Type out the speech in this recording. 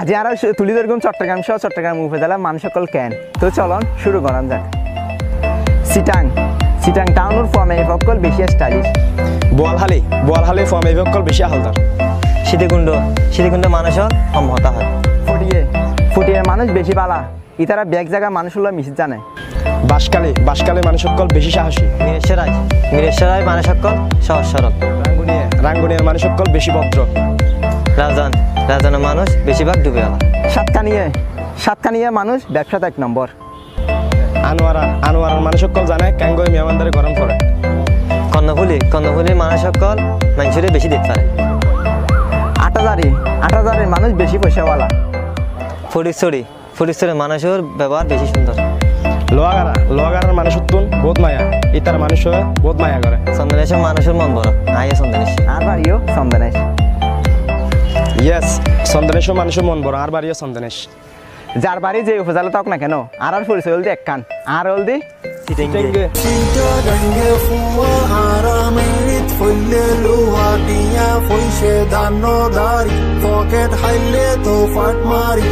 আজ আর তুলি ধরুন চট্টগ্রাম সহ চট্টগ্রাম উপজেলা মানুষ সকল কেন তো চলন শুরু করান যাক। চিটাং চিটাং টাউনের ফর্মে সকল বেশি স্টাইলিশ। বোয়ালহালি ফর্মে সকল বেশি হালদার। সীতাকুণ্ড মানুষের সম্মতা হয়। ফুটিয়ে মানুষ বেশি বালা ইতারা ব্যাগ জায়গা মানুষ হলো মিশিত জানে। বাঁশখালী মানুষ সকল বেশি সাহসী। মিরেশ্বরায় মানুষ সকল সহজ সরল। রাঙ্গুনিয়ার মানুষ সকল বেশি ভদ্র। রাজনের মানুষ বেশিরভাগ ডুবেওয়ালা। সাতকানিয়া মানুষ ব্যবসাতে 1 নম্বর। আনোয়ারার মানুষ সকল জানে ক্যাঙ্গই মেহমানদারি গরম করে। কর্ণফুলি মানুষ সকল মানুষের বেশি দেখতে পারে। আটাজারির মানুষ বেশি পয়সাওয়ালা। ফটিকছড়ি মানুষের ব্যবহার বেশি সুন্দর। লোহাগাড়ার মানুষ বহুত মায়া ইতার মানুষ বহুত মায়া করে। চন্দনেশের মানুষের মন বড় আইয়া চন্দনেশ আর বাড়িও চন্দনেশ। ইয়েস চন্দনেশের মানুষের মন বড় আর বাড়িও চন্দনেশ। যার বাড়ি যে উপজেলা তক না কেন আর পরিচয় হল দি একখান আর হল দি চিটাঙ্গে। পকেট হাইলে তো ফাট মারি